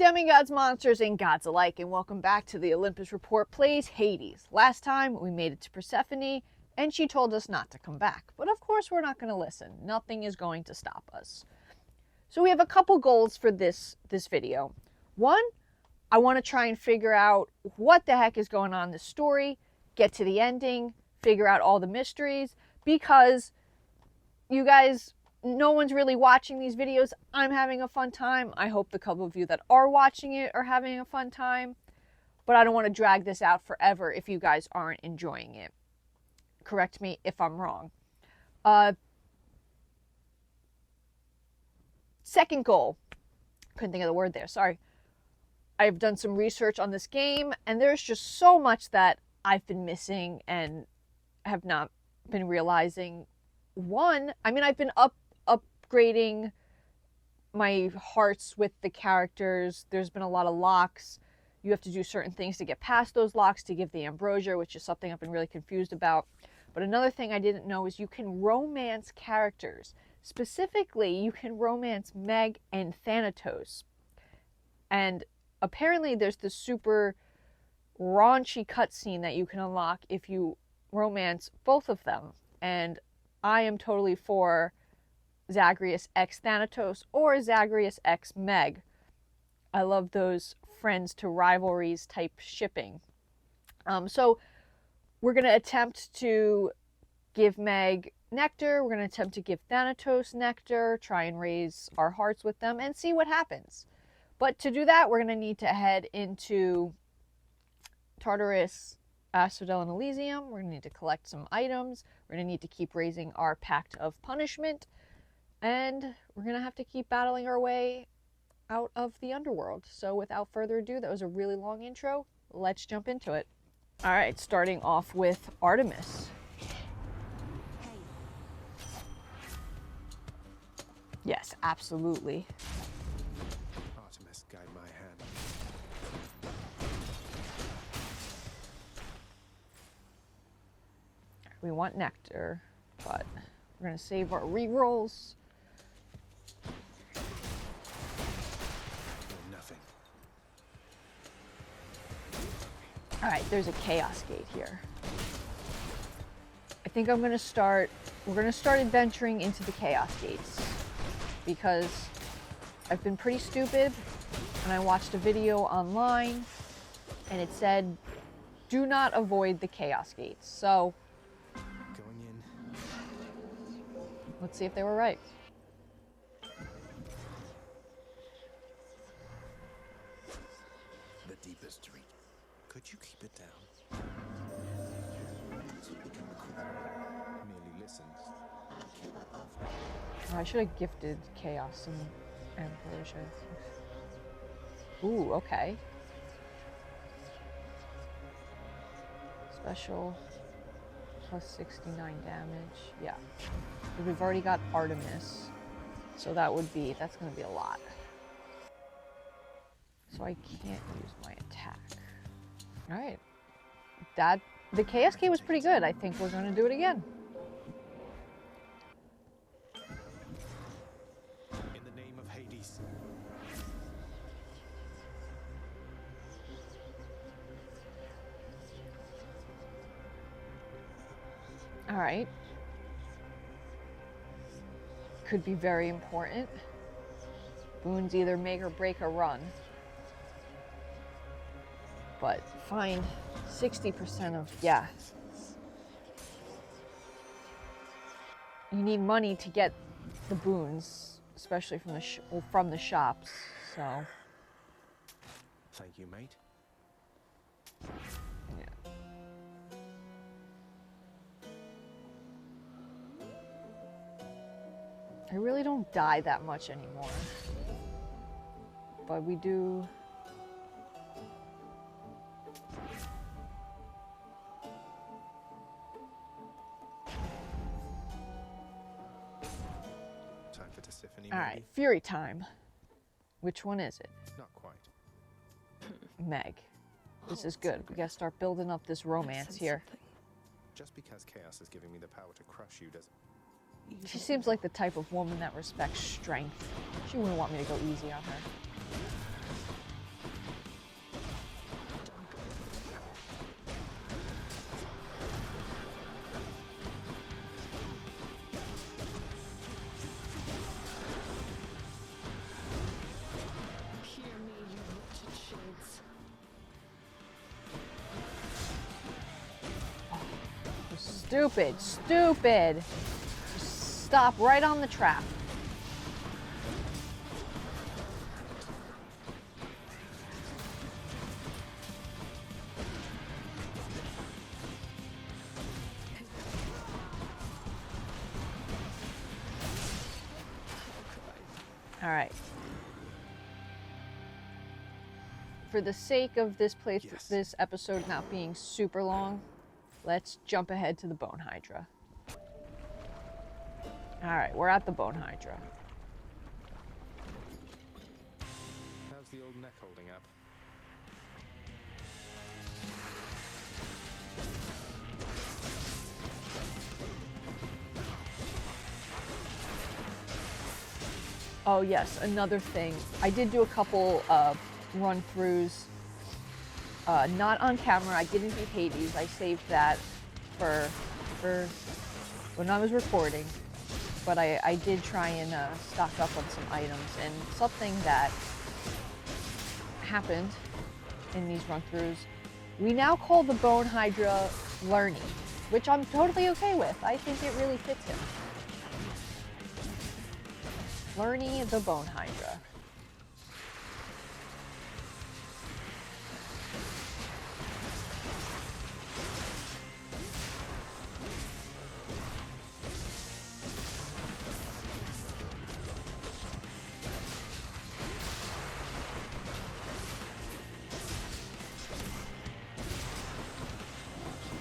demigods, monsters, and gods alike, and welcome back to the Olympus Report Plays Hades. Last time, we made it to Persephone, and she told us not to come back. But of course, we're not going to listen. Nothing is going to stop us. So we have a couple goals for this video. One, I want to try and figure out what the heck is going on in this story, get to the ending, figure out all the mysteries, because you guys... no one's really watching these videos. I'm having a fun time. I hope the couple of you that are watching it are having a fun time. But I don't want to drag this out forever if you guys aren't enjoying it. Correct me if I'm wrong. Second goal. Couldn't think of the word there. Sorry. I've done some research on this game, and there's just so much that I've been missing and have not been realizing. One, I mean, I've been upgrading my hearts with the characters. There's been a lot of locks. You have to do certain things to get past those locks to give the ambrosia, which is something I've been really confused about. But another thing I didn't know is you can romance characters. Specifically, you can romance Meg and Thanatos. And apparently there's this super raunchy cutscene that you can unlock if you romance both of them. And I am totally for Zagreus x Thanatos or Zagreus x Meg. I love those friends to rivalries type shipping. So we're going to attempt to give Meg nectar. We're going to attempt to give Thanatos nectar, try and raise our hearts with them and see what happens. But to do that, we're going to need to head into Tartarus, Asphodel, and Elysium. We're going to need to collect some items. We're going to need to keep raising our Pact of Punishment. And we're going to have to keep battling our way out of the underworld. So without further ado, that was a really long intro. Let's jump into it. All right, starting off with Artemis. Yes, absolutely. Artemis, guide my hand. We want nectar, but we're going to save our rerolls. Nothing. All right, there's a chaos gate here. I think I'm going to start, we're going to start adventuring into the chaos gates because I've been pretty stupid and I watched a video online and it said, do not avoid the chaos gates. So Going in. let's see if they were right. The deepest retreat. Could you keep it down? This will become a quick. Merely listens. I should have gifted chaos and ambrosia. Ooh, okay. Special plus 69 damage. Yeah. We've already got Artemis. So that's going to be a lot. So I can't use my attack. Alright. The Chaos Key was pretty good. I think we're going to do it again. In the name of Hades. Alright. Could be very important. Boons either make or break a run. But find 60% of, yeah. You need money to get the boons, especially from the shops, so. Thank you, mate. Yeah. I really don't die that much anymore. But we do... Time for Persephone. All right, Fury time. Which one is it? Not quite. Meg. This is good. We gotta start building up this romance here. Just because chaos is giving me the power to crush you doesn't. She seems like the type of woman that respects strength. She wouldn't want me to go easy on her. Stupid, stupid. Just stop right on the trap. All right. For the sake of this this episode not being super long, let's jump ahead to the Bone Hydra. All right, we're at the Bone Hydra. How's the old neck holding up? Oh yes, another thing. I did do a couple run-throughs, not on camera. I didn't beat Hades. I saved that for when I was recording. But I did try and stock up on some items, and something that happened in these run-throughs, we now call the Bone Hydra Lerny, which I'm totally okay with. I think it really fits him. Lerny the Bone Hydra.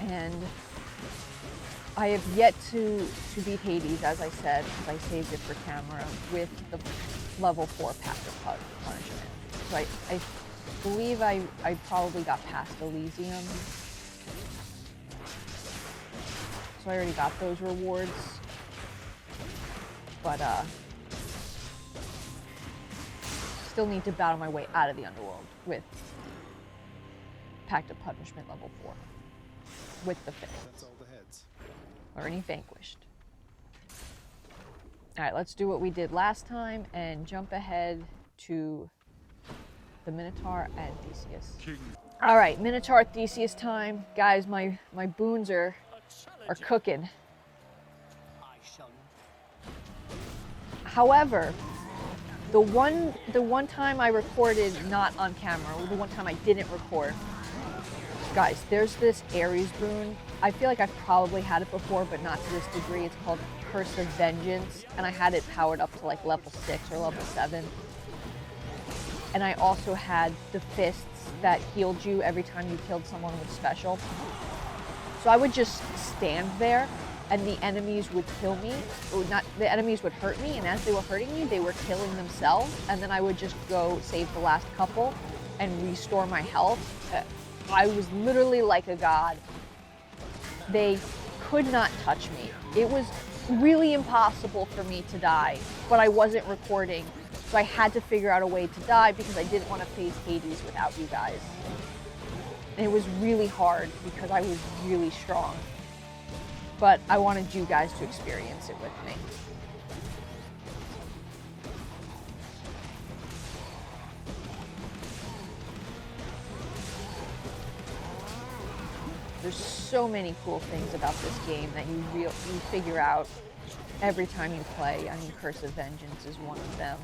And I have yet to beat Hades, as I said, because I saved it for camera, with the level 4 passive punishment. So I believe I probably got past Elysium. So I already got those rewards. But still need to battle my way out of the underworld with Pact of Punishment level 4. With the fifth. That's all the heads. Already vanquished. Alright, let's do what we did last time and jump ahead to the Minotaur and Theseus. Alright, Minotaur Theseus time. Guys, my boons are cooking. However, the one time I recorded not on camera, or the one time I didn't record, guys, there's this Ares boon. I feel like I've probably had it before, but not to this degree. It's called Curse of Vengeance, and I had it powered up to like level 6 or level 7. And I also had the fists that healed you every time you killed someone with special. So I would just stand there, and the enemies would kill me. Or not, the enemies would hurt me, and as they were hurting me, they were killing themselves. And then I would just go save the last couple and restore my health. I was literally like a god. They could not touch me. It was really impossible for me to die, but I wasn't recording, so I had to figure out a way to die because I didn't want to face Hades without you guys. And it was really hard because I was really strong, but I wanted you guys to experience it with me. There's so many cool things about this game that you figure out every time you play. I mean, Curse of Vengeance is one of them.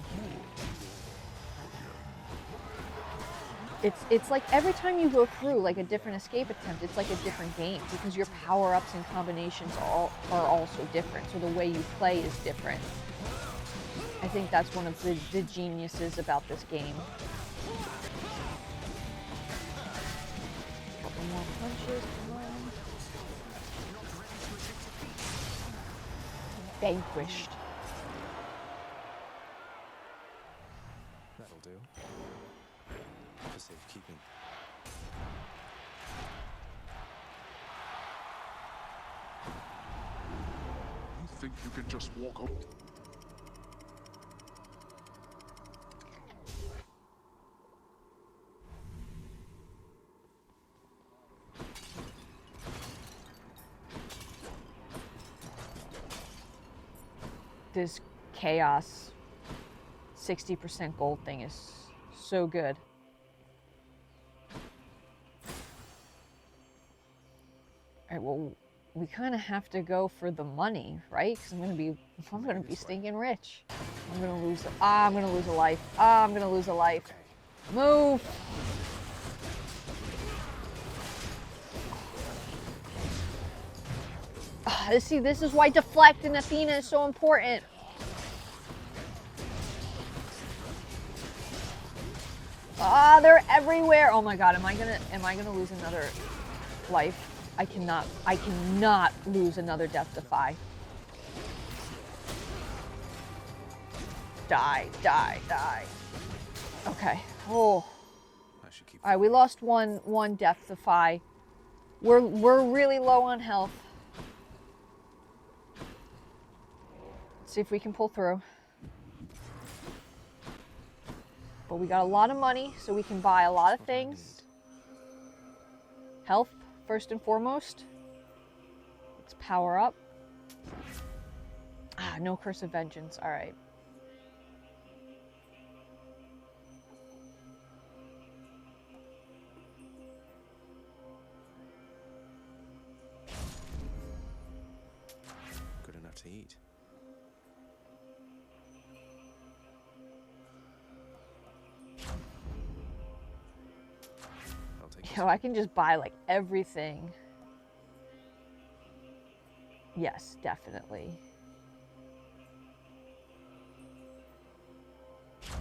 It's like every time you go through like a different escape attempt, it's like a different game because your power-ups and combinations are also different. So the way you play is different. I think that's one of the geniuses about this game. Couple more punches. Vanquished. That'll do. For safekeeping. You think you can just walk up? This chaos 60% gold thing is so good. Alright, well, we kind of have to go for the money, right? Because I'm gonna be stinking rich. I'm gonna lose a life. I'm gonna lose a life. Move. See, this is why deflect in Athena is so important. They're everywhere. Oh my god, am I gonna lose another life? I cannot lose another death defy. Die. Okay. Oh. Alright, we lost one death defy. We're really low on health. Let's see if we can pull through. But we got a lot of money, so we can buy a lot of things. Health, first and foremost. Let's power up. No Curse of Vengeance. Alright. Good enough to eat. Yo, I can just buy like everything. Yes, definitely. All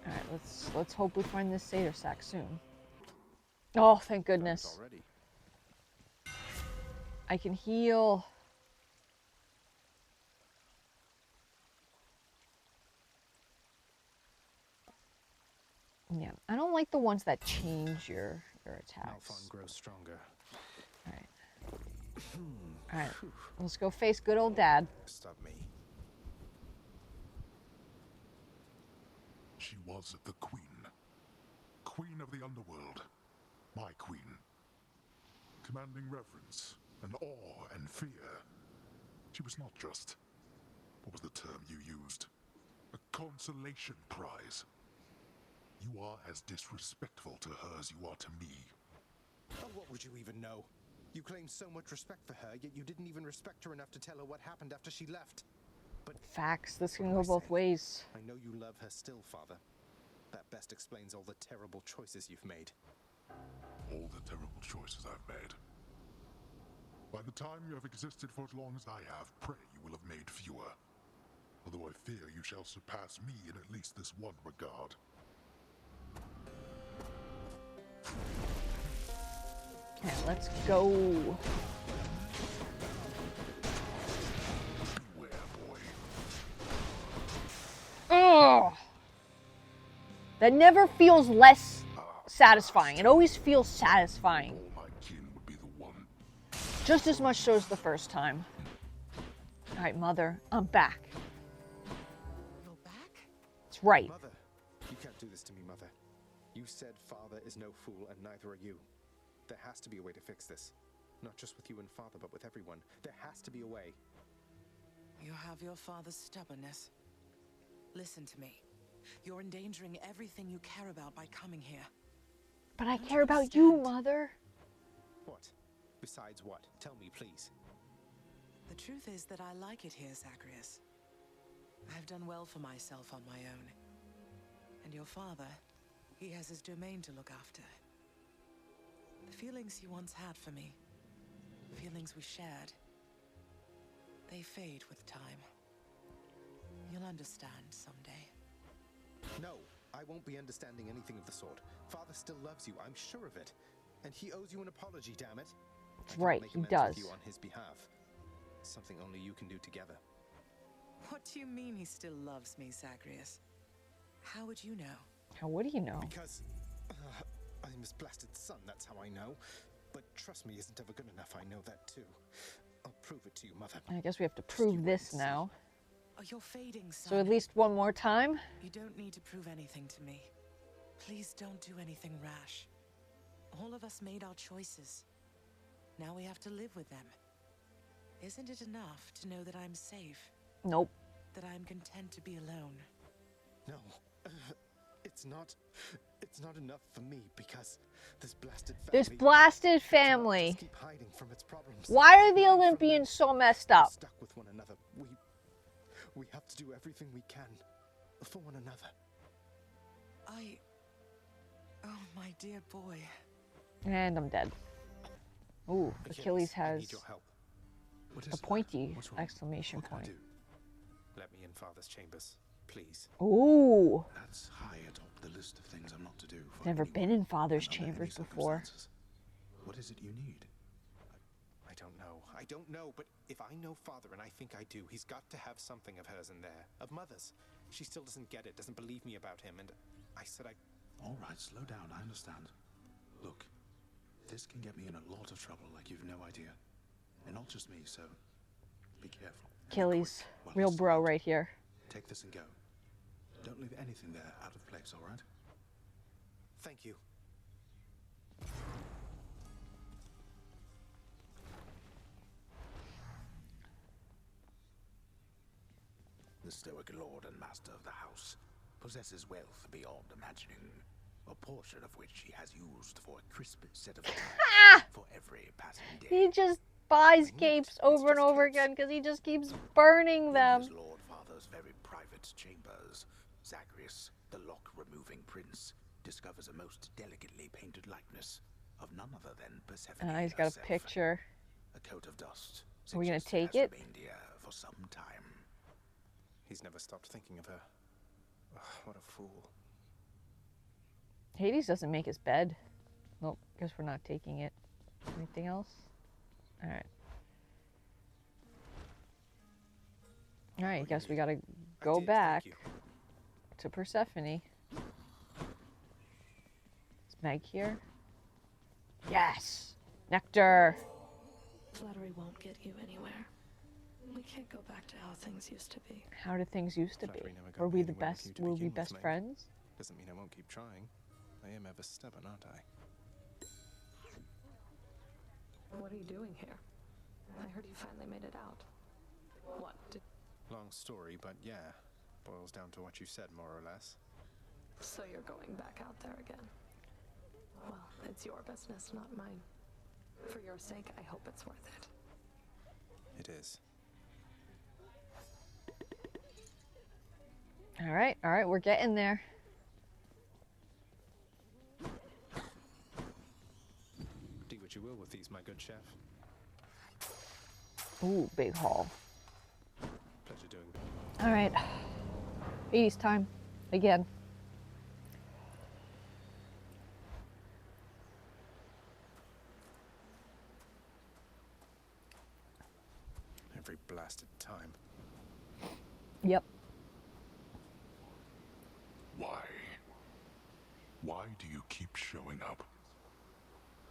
right, let's hope we find this satyr sack soon. Oh, thank goodness. I can heal. Yeah, I don't like the ones that change your attacks. Malphon grows stronger. All right, let's go face good old dad. Stop me. She was the queen. Queen of the underworld. My queen. Commanding reverence and awe and fear. She was not just, what was the term you used? A consolation prize. You are as disrespectful to her as you are to me. Oh, what would you even know? You claim so much respect for her, yet you didn't even respect her enough to tell her what happened after she left. But Facts. This can go both ways. I know you love her still, Father. That best explains all the terrible choices you've made. All the terrible choices I've made. By the time you have existed for as long as I have, pray you will have made fewer. Although I fear you shall surpass me in at least this one regard. Okay, let's go. Beware, boy. Ugh. That never feels less satisfying. It always feels satisfying. All my kin would be the one. Just as much so as the first time. All right, Mother, I'm back. You're back? That's right. Mother, you can't do this to me, Mother. You said Father is no fool, and neither are you. There has to be a way to fix this. Not just with you and Father, but with everyone. There has to be a way. You have your father's stubbornness. Listen to me. You're endangering everything you care about by coming here. But I Don't care you about you, understand? Mother. What? Besides what? Tell me, please. The truth is that I like it here, Zacharias. I've done well for myself on my own. And your father, he has his domain to look after. The feelings he once had for me, feelings we shared, they fade with time. You'll understand someday. No, I won't be understanding anything of the sort. Father still loves you, I'm sure of it. And he owes you an apology, damn it. I can't Right, make he amends does. with you on his behalf. Something only you can do together. What do you mean he still loves me, Zacharias? How would you know? How would you know? Because I'm his blasted son, that's how I know. But trust me isn't ever good enough, I know that too. I'll prove it to you, Mother. I guess we have to Just prove you wait this and see. now. Oh, you're fading, son. So at least one more time. You don't need to prove anything to me. Please don't do anything rash. All of us made our choices. Now we have to live with them. Isn't it enough to know that I'm safe? Nope. That I'm content to be alone? No, It's not enough for me because this blasted family. This blasted cannot family. just keep hiding from its problems. Why are the Running from Olympians them. so messed We're up? stuck with one another. We have to do everything we can for one another. Oh, my dear boy. And I'm dead. Ooh, Achilles I has need your help. What a is it, lad? pointy What's wrong? exclamation What can I point. do? Let me in Father's chambers, please. Ooh, That's high atop the list of things I'm not to do. For never been anyone in Father's and under any chambers before. circumstances. What is it you need? I don't know. I don't know, but if I know Father, and I think I do, he's got to have something of hers in there. Of Mother's. She still doesn't get it, doesn't believe me about him, and I said All right, slow down. I understand. Look, this can get me in a lot of trouble like you've no idea. And not just me, so be careful. And be Achilles, quick while real he's bro still out. right here. Take this and go. Don't leave anything there out of place, all right? Thank you. The stoic lord and master of the house possesses wealth beyond imagining, a portion of which he has used for a crisp set of for every passing day. He just buys I knew capes it. It's over and just over capes. again because he just keeps burning In them. his lord father's very private chambers, Zagreus, the lock-removing prince, discovers a most delicately painted likeness of none other than Persephone He's got a herself. picture. A coat of dust. Are we gonna suggests take has it? remained here for some time. He's never stopped thinking of her. Ugh, what a fool. Hades doesn't make his bed. Nope, guess we're not taking it. Anything else? Alright. Alright, guess we gotta I go did, back thank you. to Persephone. Is Meg here? Yes! Nectar! Flattery won't get you anywhere. We can't go back to how things used to be. How did things used to be? Flattery never got Were me we the anywhere with best? you to Were we begin with, best Meg. friends? Doesn't mean I won't keep trying. I am ever stubborn, aren't I? What are you doing here? I heard you finally made it out. What? Long story, but yeah. Boils down to what you said, more or less. So you're going back out there again? Well, it's your business, not mine. For your sake, I hope it's worth it. It is. Alright, we're getting there. Do what you will with these, my good chef. Ooh, big haul. Pleasure doing. Alright. Hades time. Again. Every blasted time. Yep. Why? Why do you keep showing up?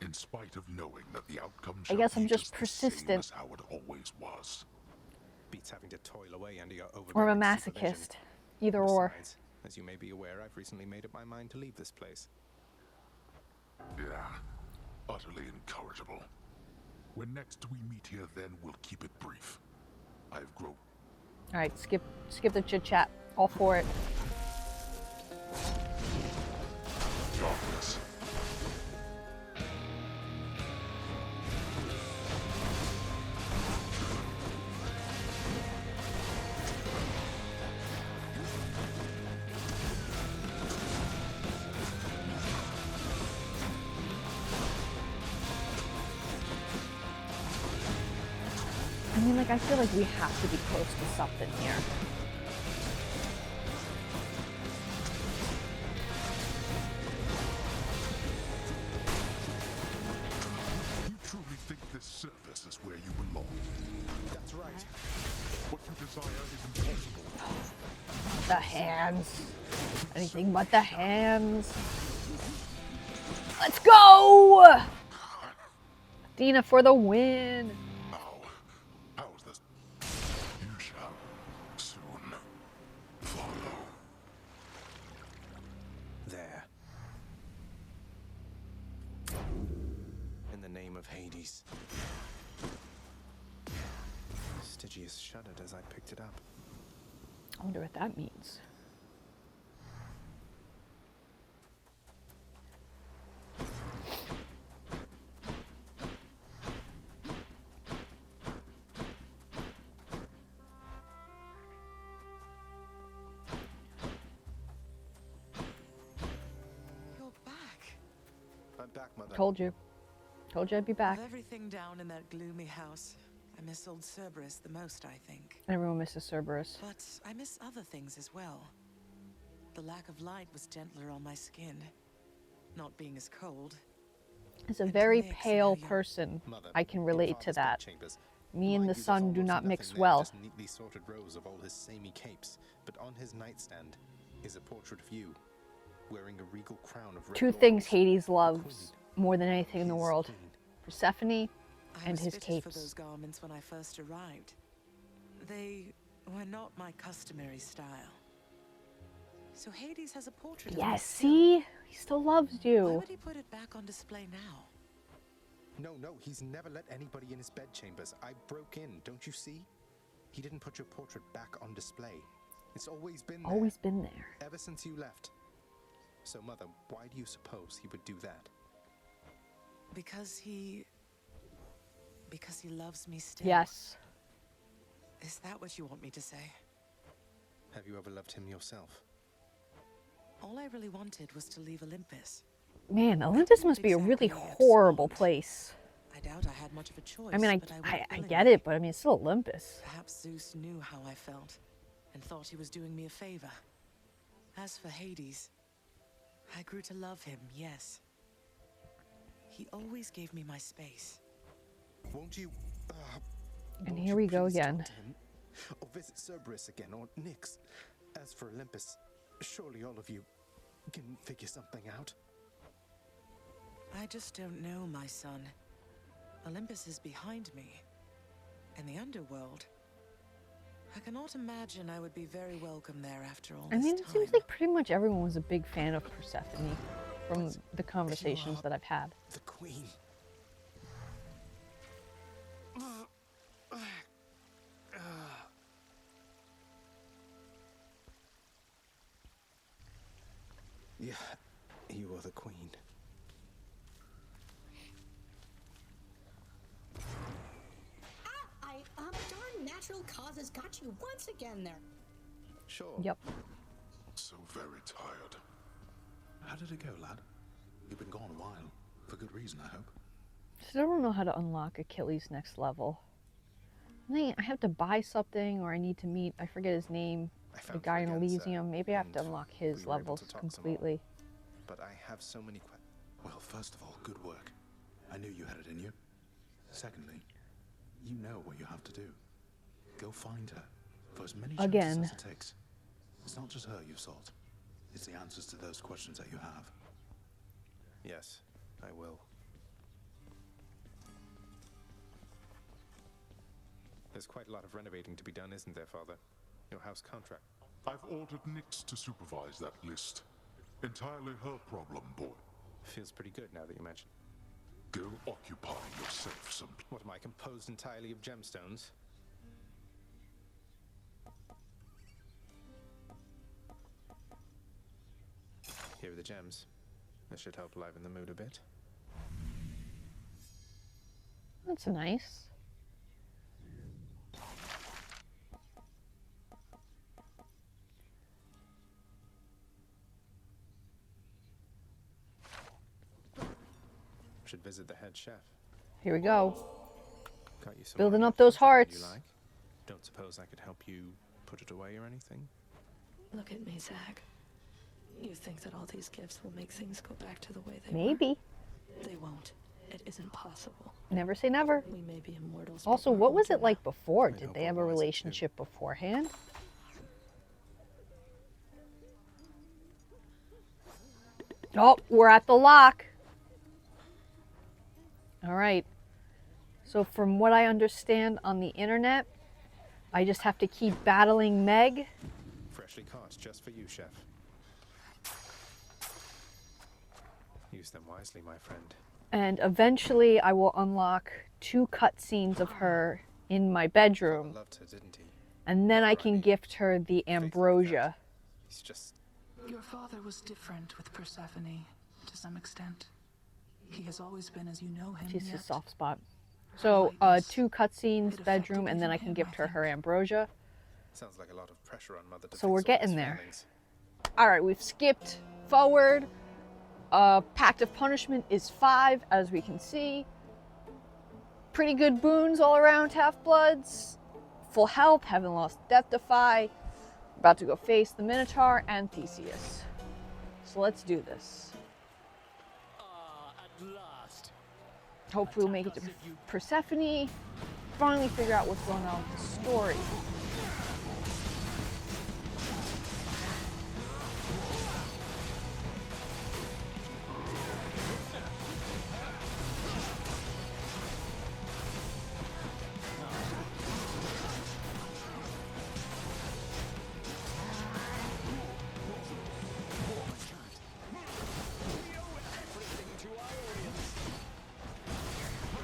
In spite of knowing that the outcome shall guess I'm be just the same persistent. as how it always was. Beats having to toil away under your Or I'm a overbearing supervision. masochist. Either or. Besides, as you may be aware, I've recently made up my mind to leave this place. Yeah, utterly incorrigible. When next we meet here, then we'll keep it brief. I've grown. Alright, skip the chit chat. All for it. Darkness. I mean, like, I feel like we have to be close to something here. You truly think this surface is where you belong? That's right. What you desire is impossible. The hands. Anything but the hands. Let's go! Dina for the win. How's this? You shall soon follow. There. In the name of Hades. Stygius shuddered as I picked it up. I wonder what that means. I'm back, Mother. Told you. Told you I'd be back. Of everything down in that gloomy house, I miss old Cerberus the most, I think. Everyone misses Cerberus. But I miss other things as well. The lack of light was gentler on my skin. Not being as cold. As a And to very mix pale now you're- person, Mother, I can your relate to father's that. bedchambers. Me and Mind the you, sun there's do almost not nothing mix there, well. Just neatly sorted rows of all his samey capes. But on his nightstand is a portrait of you, wearing a regal crown of red Two things laurels. Hades The loves queen. more than anything in the His world. queen. Persephone I and was his fitted for capes. those garments when I first arrived. They were not my customary style. So Hades has a portrait of me Yes, still. see? He still loves Why you. would he put it back on display now? No, he's never let anybody in his bedchambers. I broke in, don't you see? He didn't put your portrait back on display. It's always been there. Always been there. Ever since you left. So, Mother, why do you suppose he would do that? Because he loves me still. Yes. Is that what you want me to say? Have you ever loved him yourself? All I really wanted was to leave Olympus. Man, Olympus must be a really horrible place. I doubt I had much of a choice. I mean, but I went get willingly. it, but I mean, it's still Olympus. Perhaps Zeus knew how I felt and thought he was doing me a favor. As for Hades, I grew to love him, yes. He always gave me my space. Won't you... And won't here you we go please talk again. to him? Or visit Cerberus again, or Nyx. As for Olympus, surely all of you can figure something out. I just don't know, my son. Olympus is behind me. And the underworld. I cannot imagine I would be very welcome there after all I this mean, time. it seems like pretty much everyone was a big fan of Persephone from the conversations that I've had. The Queen. Yeah, you are the Queen. Darn natural causes got you once again there. Sure. Yep. So very tired. How did it go, lad? You've been gone a while. For good reason, I hope. Still don't know how to unlock Achilles' next level. I have to buy something, or I need to meet, I forget his name, I the found guy in you again, sir, Elysium. Maybe I have to and unlock we his were able levels to talk some more. completely. But I have so many questions. Well, first of all, good work. I knew you had it in you. Secondly, you know what you have to do. Go find her. For as many chances Again. as it takes. It's not just her you've sought. It's the answers to those questions that you have. Yes, I will. There's quite a lot of renovating to be done, isn't there, Father? Your house contract. I've ordered Nyx to supervise that list. Entirely her problem, boy. Feels pretty good now that you mention. Go occupy yourself some... What am I, composed entirely of gemstones? Here are the gems. This should help liven the mood a bit. That's nice. Should visit the head chef. Here we go. Got you some Building wine up those punch that you hearts. like. Don't suppose I could help you put it away or anything? Look at me, Zach. You think that all these gifts will make things go back to the way they Maybe. were? They won't. It isn't possible. Never say never. We may be immortals. but Also, we're what was older it like now. before? I Did hope they have a we're wiser, too. relationship beforehand? Oh, we're at the lock. All right. So from what I understand on the internet, I just have to keep battling Meg. Freshly caught, just for you, chef. Use them wisely, my friend. And eventually I will unlock 2 cutscenes of her in my bedroom. Loved her, didn't he? And then I can gift her the ambrosia. He's just... Your father was different with Persephone, to some extent. He has always been as you know him, She's yet his soft spot. So, lightness. 2 cutscenes, It bedroom, affected and then I even can him, gift I her her think. ambrosia. Sounds like a lot of pressure on Mother to So we're fix all his getting there. failings. All right, we've skipped forward. Pact of Punishment is 5, as we can see. Pretty good boons all around, Half-Bloods. Full health, haven't lost Death Defy. About to go face the Minotaur and Theseus. So let's do this. At last. Hopefully we'll make it to Persephone. Finally figure out what's going on with the story.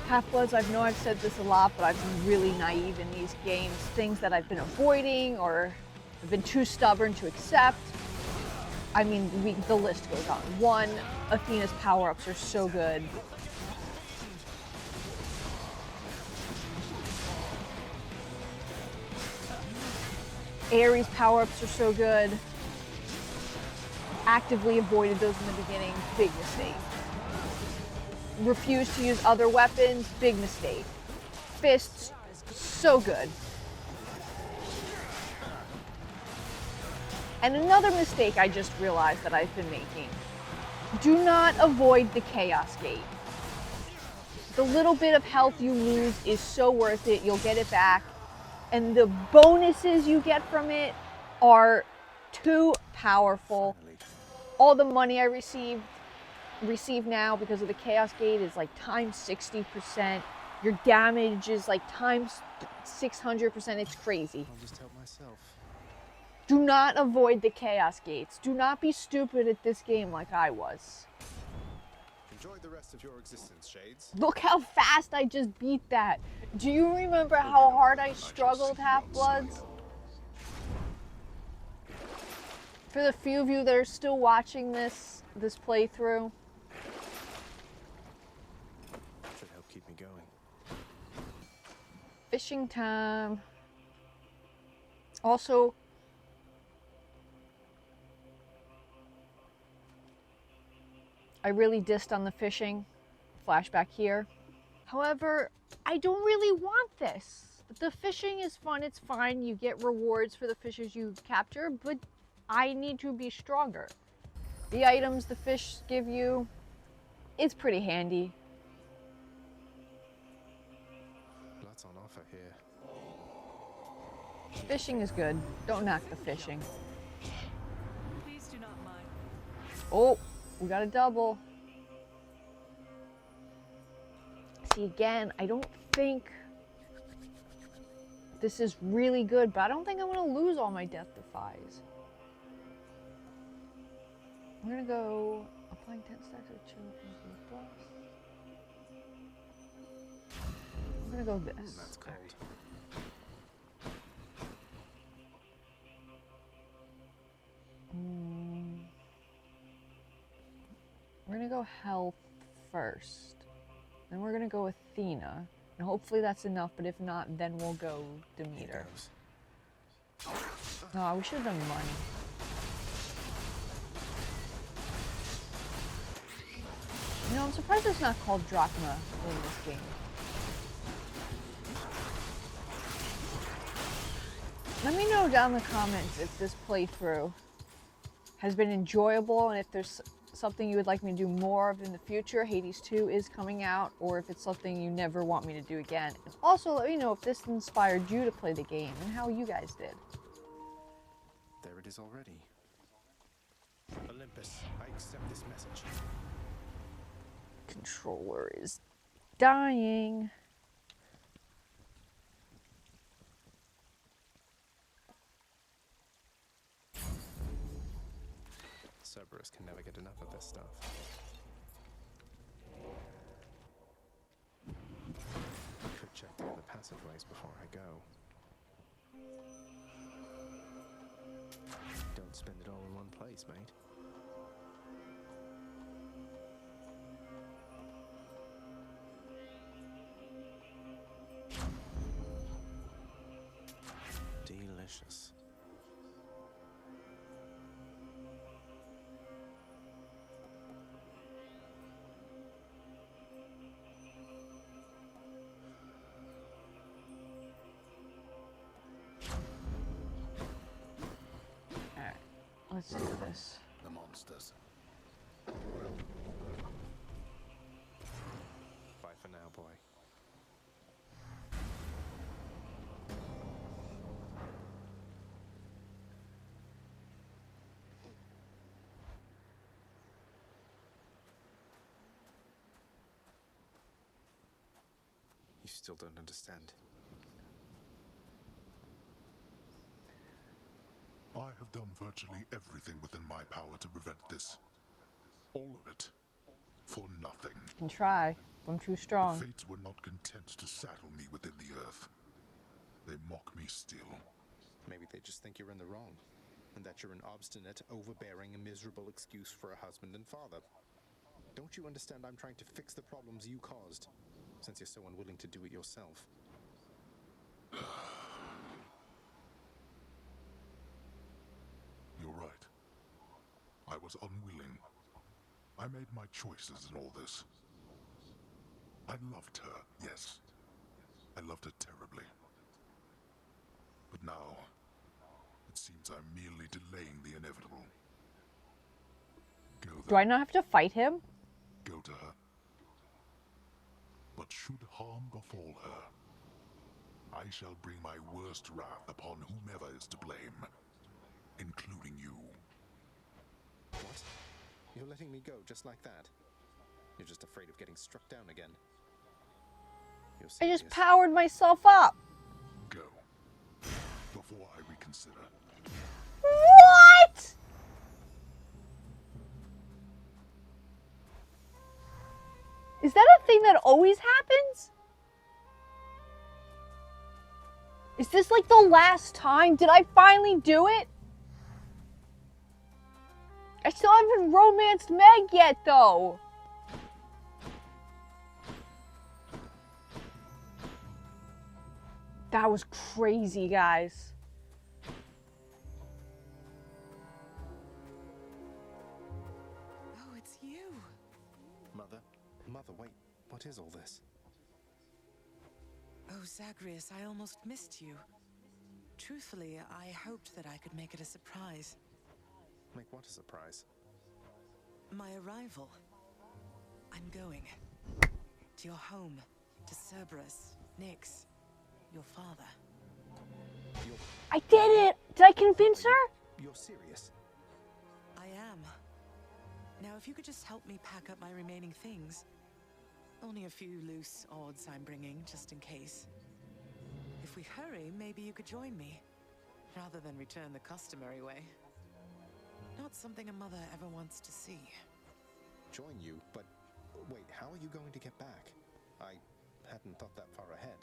Half-Bloods, I know I've said this a lot, but I've been really naive in these games. Things that I've been avoiding or have been too stubborn to accept. I mean, the list goes on. 1, Athena's power-ups are so good. Ares power-ups are so good. Actively avoided those in the beginning, big mistake. Refuse to use other weapons, big mistake. Fists, so good. And another mistake I just realized that I've been making. Do not avoid the Chaos Gate. The little bit of health you lose is so worth it, you'll get it back. And the bonuses you get from it are too powerful. All the money I receive now because of the Chaos Gate is like times 60%. Your damage is like times 600%. It's crazy. I'll just help myself. Do not avoid the Chaos Gates. Do not be stupid at this game like I was. Enjoy the rest of your existence, Shades. Look how fast I just beat that. Do you remember how hard I struggled, Half-Bloods? For the few of you that are still watching this playthrough, Should help keep me going. fishing time. Also, I really dissed on the fishing. Flashback here. However, I don't really want this. The fishing is fun, it's fine. You get rewards for the fishes you capture, but I need to be stronger. The items the fish give you, it's pretty handy. Lots on offer here. Fishing is good. Don't knock the fishing. Please do not mind. Oh, we got a double. See, again, I don't think this is really good, but I don't think I'm going to lose all my Death Defies. I'm going to go applying 10 stacks of chill plus. I'm going to go this. That's cold. We're going to go health first. Then we're going to go Athena. And hopefully that's enough, but if not, then we'll go Demeter. No, we should have done money. You know, I'm surprised it's not called Drachma in this game. Let me know down in the comments if this playthrough has been enjoyable and if there's something you would like me to do more of in the future. Hades 2 is coming out, or if it's something you never want me to do again. And also let me know if this inspired you to play the game and how you guys did. There it is already. Olympus, I accept this message. Controller is dying. Cerberus can never get enough of this stuff. Could check the other passageways before I go. Don't spend it all in one place, mate. Delicious. let's do this. The monsters. Bye for now, boy. You still don't understand. I have done virtually everything within my power to prevent this. All of it. For nothing. Can try. I'm too strong. The fates were not content to saddle me within the earth. They mock me still. Maybe they just think you're in the wrong, and that you're an obstinate, overbearing, and miserable excuse for a husband and father. Don't you understand I'm trying to fix the problems you caused, since you're so unwilling to do it yourself? You're right. I was unwilling. I made my choices in all this. I loved her, yes. I loved her terribly. But now, it seems I'm merely delaying the inevitable. Go Do there. I not have to fight him? Go to her. But should harm befall her, I shall bring my worst wrath upon whomever is to blame, including you. What? You're letting me go just like that? You're just afraid of getting struck down again. You're I serious? just powered myself up. Go. Before I reconsider. What? Is that a thing that always happens? Is this like the last time? Did I finally do it? I still haven't romanced Meg yet, though. That was crazy, guys. Oh, it's you. Mother, wait. What is all this? Oh, Zagreus, I almost missed you. Truthfully, I hoped that I could make it a surprise. Make what a surprise? My arrival. I'm going. To your home. To Cerberus. Nyx. Your father. I did it! Did I convince her? You're serious? I am. Now, if you could just help me pack up my remaining things. Only a few loose odds I'm bringing, just in case. If we hurry, maybe you could join me. Rather than return the customary way. Not something a mother ever wants to see. Join you? But wait, how are you going to get back? I hadn't thought that far ahead.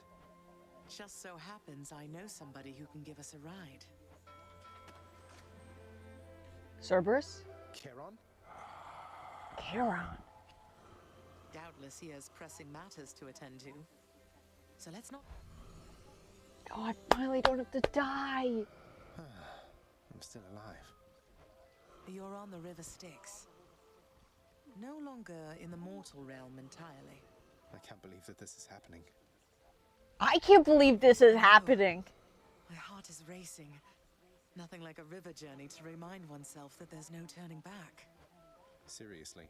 Just so happens I know somebody who can give us a ride. Cerberus? Charon? Charon. Doubtless he has pressing matters to attend to. So let's not... Oh, I finally don't have to die. I'm still alive. You're on the River Styx. No longer in the mortal realm entirely. I can't believe that this is happening. I can't believe this is happening. My heart is racing. Nothing like a river journey to remind oneself that there's no turning back. Seriously.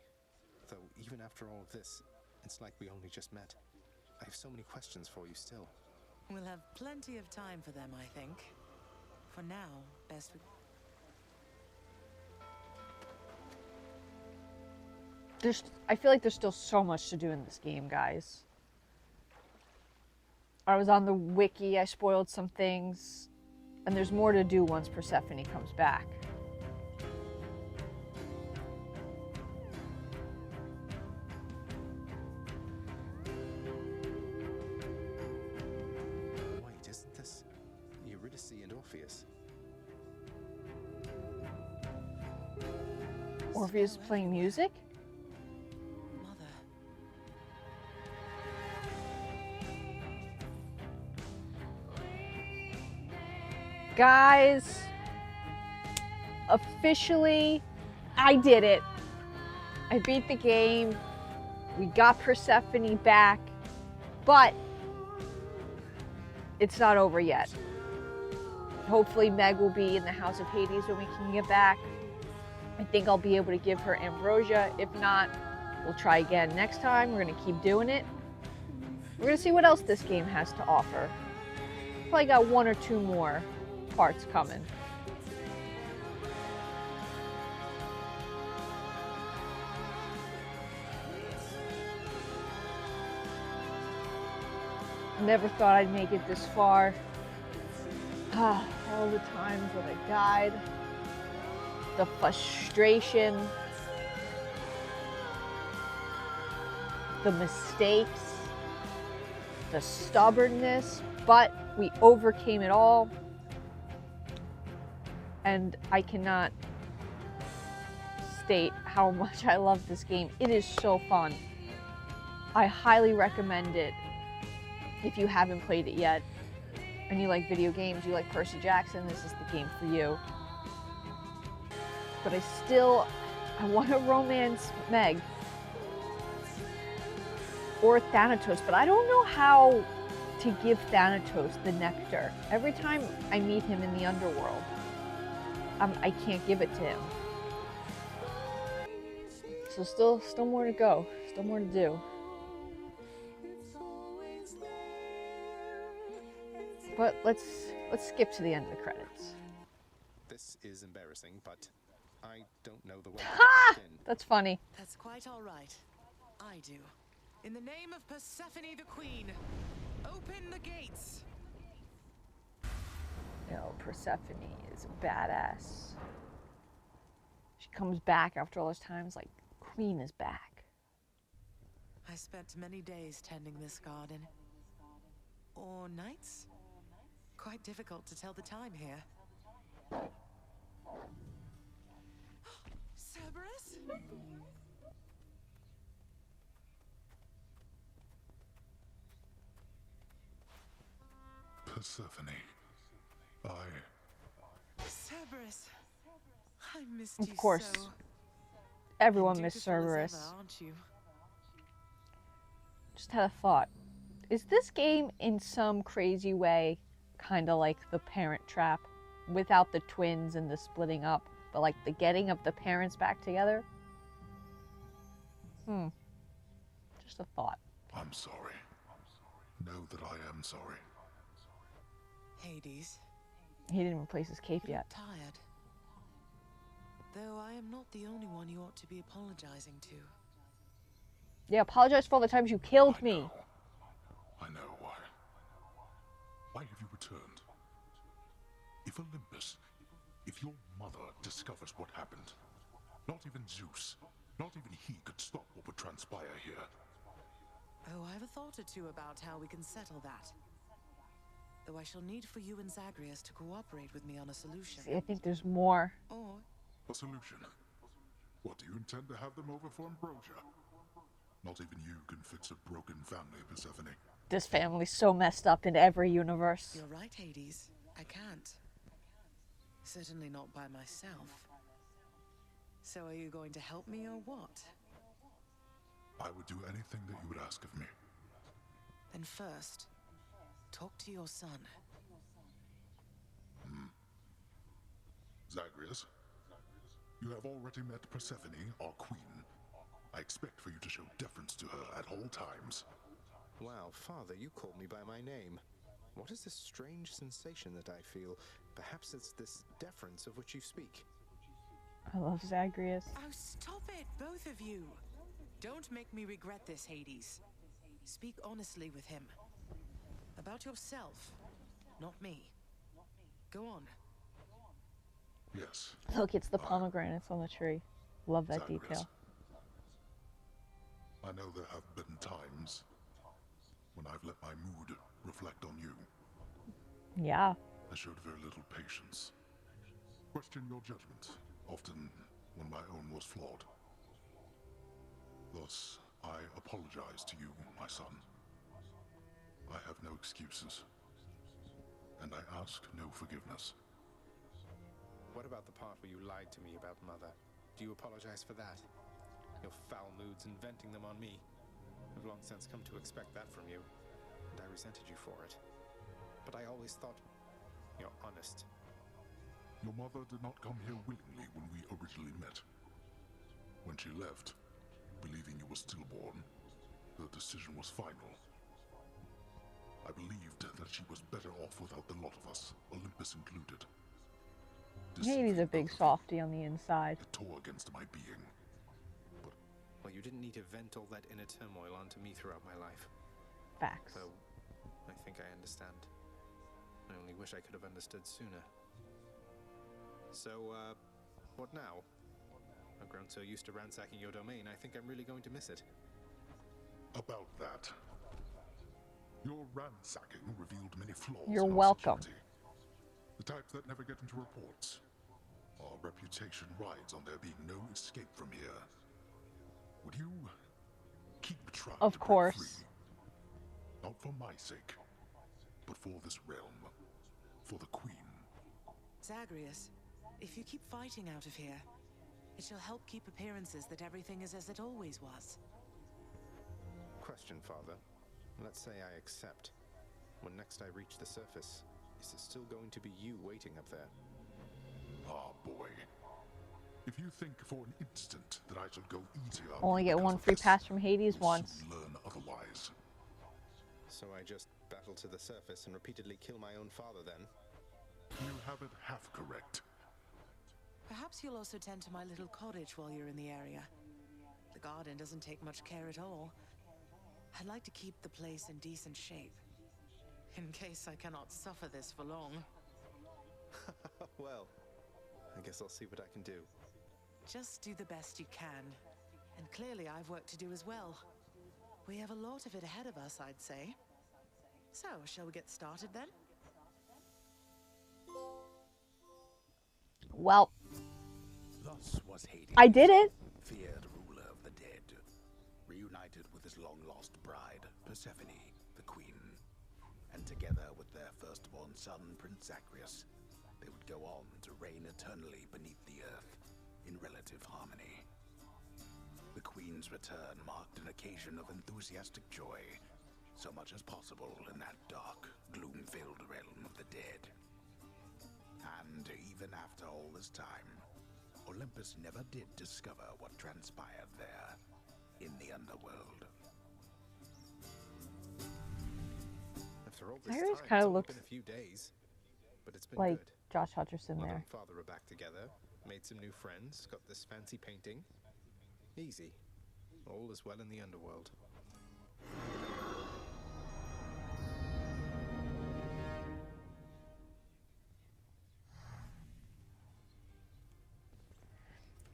Though, even after all of this, it's like we only just met. I have so many questions for you still. We'll have plenty of time for them, I think. For now, best we... I feel like there's still so much to do in this game, guys. I was on the wiki, I spoiled some things, and there's more to do once Persephone comes back. Wait, isn't this Eurydice and Orpheus? Orpheus playing music? Mother. Guys, officially, I did it. I beat the game. We got Persephone back, but it's not over yet. Hopefully Meg will be in the House of Hades when we can get back. I think I'll be able to give her ambrosia. If not, we'll try again next time. We're gonna keep doing it. We're gonna see what else this game has to offer. Probably got 1 or 2 more parts coming. Never thought I'd make it this far. All the times that I died. The frustration. The mistakes. The stubbornness. But we overcame it all. And I cannot state how much I love this game. It is so fun. I highly recommend it. If you haven't played it yet, and you like video games, you like Percy Jackson, this is the game for you. But I want to romance Meg. Or Thanatos, but I don't know how to give Thanatos the nectar. Every time I meet him in the underworld, I can't give it to him. So still more to go, still more to do. But let's skip to the end of the credits. This is embarrassing, but I don't know the way Ha! to get in. That's funny. That's quite all right. I do. In the name of Persephone the Queen, open the gates. No, Persephone is a badass. She comes back after all those times, like, Queen is back. I spent many days tending this garden. Or nights? Quite difficult to tell the time here. Cerberus? Persephone. Cerberus. I missed you Of course. so. Everyone missed Dutiful as Cerberus. ever, aren't you? Just had a thought. Is this game in some crazy way kind of like The Parent Trap? Without the twins and the splitting up, but like the getting of the parents back together? Just a thought. I'm sorry. Know that I am sorry. Hades, He didn't replace his cape you yet. look tired. Though I am not the only one you ought to be apologizing to. Yeah, apologize for all the times you killed me. I know why. Why have you returned? If Olympus, if your mother discovers what happened, not even Zeus, not even he could stop what would transpire here. Oh, I have a thought or two about how we can settle that. Though I shall need for you and Zagreus to cooperate with me on a solution. See, I think there's more. Or A solution? What, do you intend to have them over for ambrosia? Not even you can fix a broken family, Persephone. This family's so messed up in every universe. you're right, Hades. I can't. Certainly not by myself. So are you going to help me or what? I would do anything that you would ask of me. Then first, talk to your son. Zagreus, you have already met Persephone, our queen. I expect for you to show deference to her at all times. Wow, Father, you called me by my name. What is this strange sensation that I feel? Perhaps it's this deference of which you speak. I love Zagreus. Oh, stop it, both of you. Don't make me regret this, Hades. Speak honestly with him. About yourself, not me. Go on. Yes, Look, it's the pomegranates on the tree. Love that Zagreus. detail. I know there have been times when I've let my mood reflect on you. Yeah. I showed very little patience. Questioned your judgment, often when my own was flawed. Thus, I apologize to you, my son. I have no excuses, and I ask no forgiveness. What about the part where you lied to me about Mother? Do you apologize for that? Your foul moods and venting them on me. I've long since come to expect that from you, and I resented you for it. But I always thought you're honest. Your mother did not come here willingly when we originally met. When she left, believing you were stillborn, her decision was final. I believed that she was better off without the lot of us, Olympus included. Hades a big softy on the inside. It tore against my being. But Well, you didn't need to vent all that inner turmoil onto me throughout my life. Facts. So, I think I understand. I only wish I could have understood sooner. So, what now? I've grown so used to ransacking your domain, I think I'm really going to miss it. about that, your ransacking revealed many flaws You're in our welcome. security. The types that never get into reports. Our reputation rides on there being no escape from here. Would you keep trying Of to break course. free? Not for my sake, but for this realm. For the Queen. Zagreus, if you keep fighting out of here, it shall help keep appearances that everything is as it always was. Question, Father. Let's say I accept. When next I reach the surface, is it still going to be you waiting up there? Ah, boy. If you think for an instant that I shall go easy on Only you get because one of free this, pass from Hades you'll once. soon learn otherwise. So I just battle to the surface and repeatedly kill my own father then? You have it half correct. Perhaps you'll also tend to my little cottage while you're in the area. The garden doesn't take much care at all. I'd like to keep the place in decent shape, in case I cannot suffer this for long. Well, I guess I'll see what I can do. Just do the best you can. And clearly I've work to do as well. We have a lot of it ahead of us, I'd say. So, shall we get started then? Well, Thus was Hades, I did it. feared ruler of the dead, reunited with his long-lost bride, Persephone, the queen. And together with their firstborn son, Prince Zagreus, they would go on to reign eternally beneath the earth, in relative harmony. The queen's return marked an occasion of enthusiastic joy, so much as possible in that dark, gloom-filled realm of the dead. And even after all this time, Olympus never did discover what transpired there, in the underworld. After all this Zagreus time, kinda it's only looks been a few days, but it's been like good. Josh Hutcherson Mother there. and father are back together, made some new friends, got this fancy painting. Easy. All is well in the underworld.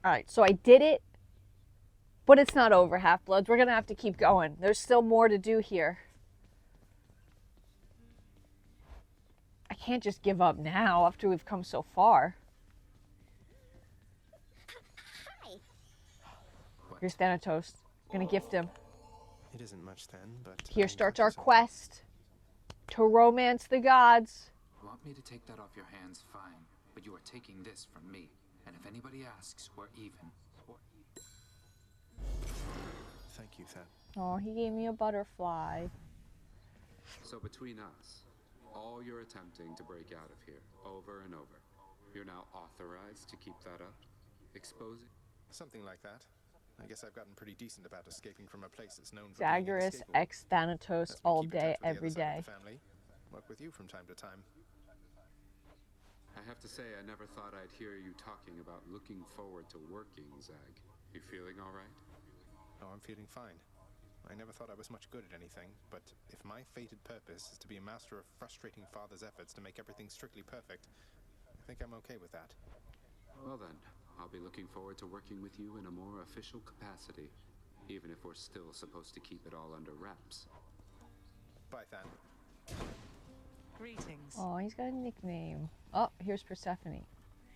Alright, so I did it, but it's not over, Half-Bloods. We're gonna have to keep going. There's still more to do here. I can't just give up now after we've come so far. Hi. Here's Thanatos. Gonna gift him. It isn't much then, but... Here I'll starts got you our something. quest to romance the gods. Want me to take that off your hands? Fine. But you are taking this from me. And if anybody asks, we're even. Thank you, Than. Oh, he gave me a butterfly. So between us, all you're attempting to break out of here, over and over, you're now authorized to keep that up? Exposing? Something like that. I guess I've gotten pretty decent about escaping from a place that's known for Zagreus being inescapable. x Thanatos Lets me all keep in day, touch with the every other side day. of the family. Work with you from time to time. I have to say, I never thought I'd hear you talking about looking forward to working, Zag. You feeling all right? Oh, I'm feeling fine. I never thought I was much good at anything, but if my fated purpose is to be a master of frustrating father's efforts to make everything strictly perfect, I think I'm okay with that. Well then, I'll be looking forward to working with you in a more official capacity, even if we're still supposed to keep it all under wraps. Bye, Than. Greetings. Oh, he's got a nickname. Oh, here's Persephone.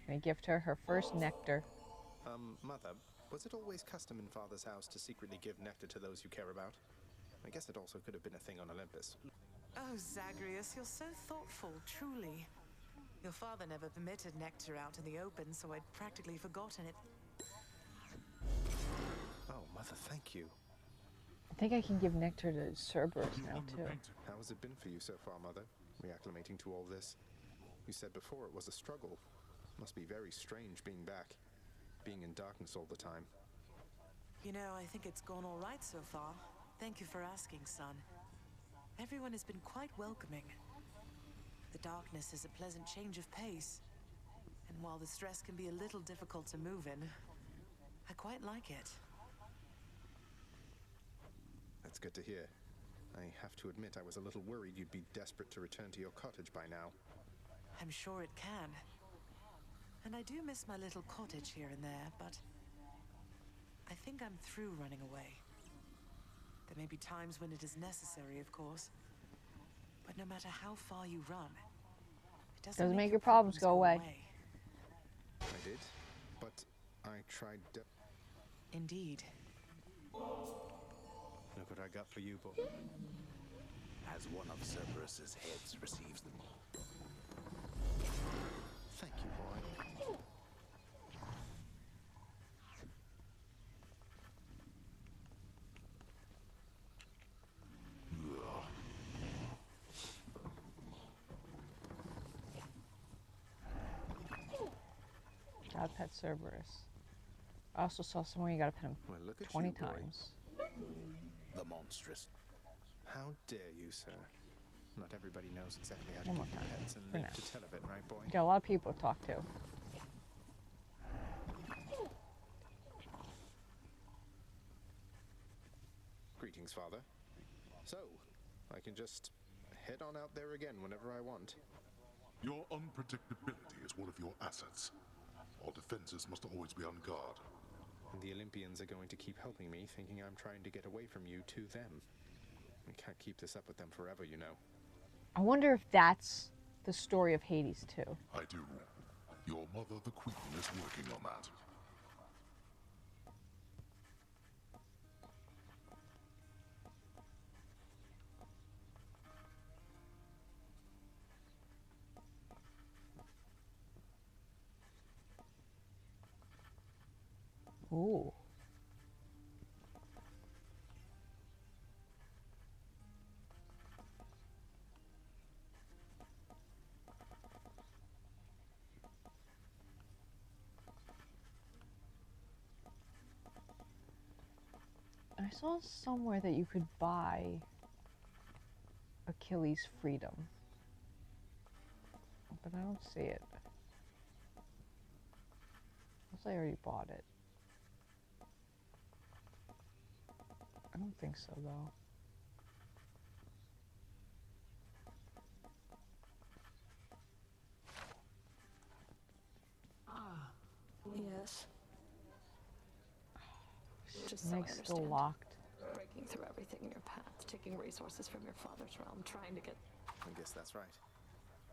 Gonna gift her her first nectar. Mother, was it always custom in Father's house to secretly give nectar to those you care about? I guess it also could have been a thing on Olympus. Oh, Zagreus, you're so thoughtful, truly. Your father never permitted nectar out in the open, so I'd practically forgotten it. Oh, Mother, thank you. I think I can give nectar to Cerberus You now, won the too. painting. How has it been for you so far, Mother? Reacclimating to all this? You said before it was a struggle. Must be very strange being back, being in darkness all the time. You know, I think it's gone all right so far. Thank you for asking, son. Everyone has been quite welcoming. The darkness is a pleasant change of pace. And while the stress can be a little difficult to move in, I quite like it. That's good to hear. I have to admit I was a little worried you'd be desperate to return to your cottage by now. I'm sure it can. And I do miss my little cottage here and there, but I think I'm through running away. There may be times when it is necessary, of course. But no matter how far you run, it doesn't make your problems go away. I did, but I tried to... Indeed. Look what I got for you, boy. As one of Cerberus's heads receives them. Thank you, boy. Gotta pet Cerberus. I also saw somewhere you gotta pet him Well, look at 20 you, boy. times. The monstrous. How dare you, sir? Not everybody knows exactly how to One more keep time, pets and for live now. to tell of it, right, boy? You got a lot of people to talk to. Greetings, Father. So, I can just head on out there again whenever I want. Your unpredictability is one of your assets. Our defenses must always be on guard. And the Olympians are going to keep helping me, thinking I'm trying to get away from you to them. I can't keep this up with them forever, you know. I wonder if that's the story of Hades too. I do. Your mother, the Queen, is working on that. Ooh. I saw somewhere that you could buy Achilles' freedom, but I don't see it. Unless I already bought it. I don't think so, though. Yes. Just so I Meg's still understand. locked. Breaking through everything in your path, taking resources from your father's realm, trying to get... I guess that's right.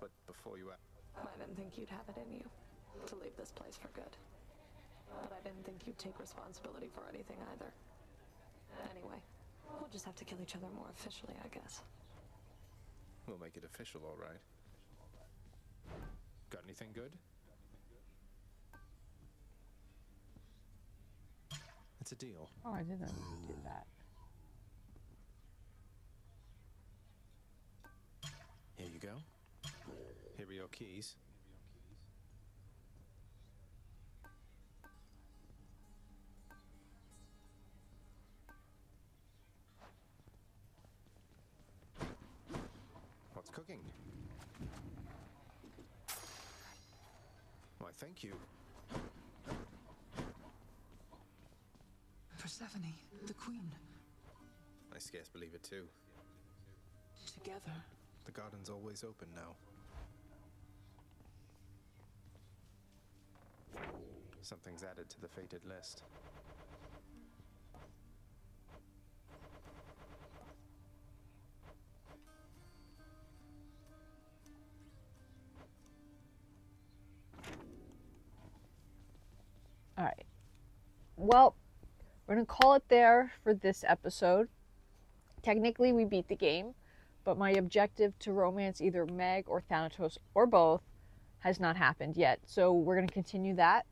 But before you... I didn't think you'd have it in you to leave this place for good. But I didn't think you'd take responsibility for anything either. Anyway, we'll just have to kill each other more officially, I guess. We'll make it official, all right. Got anything good? It's a deal. Oh, I didn't do that. Here you go. Here are your keys. What's cooking? Why, thank you. Persephone, the Queen. I scarce believe it too. Together. The garden's always open now. Something's added to the fated list. All right. Well, we're going to call it there for this episode. Technically, we beat the game, but my objective to romance either Meg or Thanatos or both has not happened yet. So we're going to continue that.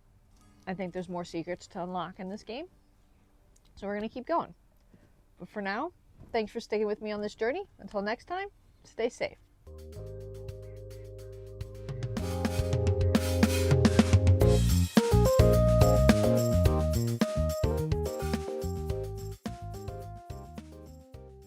I think there's more secrets to unlock in this game. So we're going to keep going. But for now, thanks for sticking with me on this journey. Until next time, stay safe.